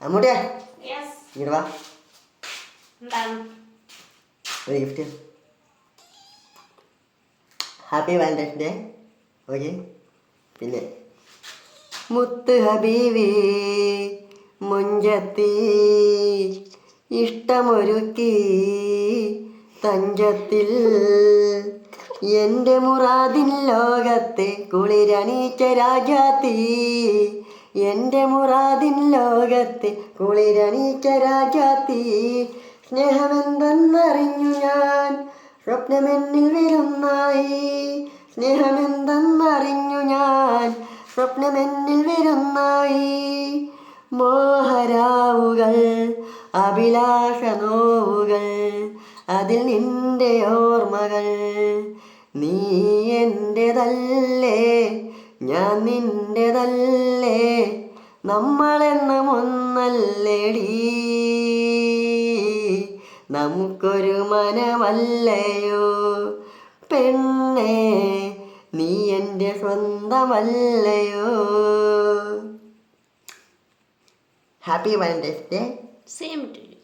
അമ്മൂട്ടിയാ ഇങ്ങോട്ട് വാ, ഒരു gift. Happy valentine's day. Okay. പിന്നെ മുത്ത് ഹബീബി മുഞ്ചത്തി ഇഷ്ടമൊരുക്കി തഞ്ചത്തിൽ എൻ്റെ മുറാദിൻ ലോകത്തെ കുളിരണീച്ച രാജാത്തി, എൻ്റെ മുറാദിൻ ലോകത്തെ കുളിരണീച്ച രാജാത്തി. സ്നേഹമെന്തെന്നറിഞ്ഞു ഞാൻ സ്വപ്നമെന്നിൽ വരുന്നായി, സ്നേഹമെന്തെന്നറിഞ്ഞു ഞാൻ സ്വപ്നമെന്നിൽ വരുന്നായി. മോഹരാവുകൾ അഭിലാഷ നോവുകൾ അതിൽ നിന്റെ ഓർമ്മകൾ, നീ എൻ്റെതല്ലേ ഞാൻ നിൻ്റെതല്ലേ, നമ്മളെന്നും ഒന്നല്ലേടി, നമുക്കൊരു മനമല്ലയോ പെണ്ണേ, നീ എൻ്റെ സ്വന്തമല്ലയോ. Happy valentine's day. Same to U.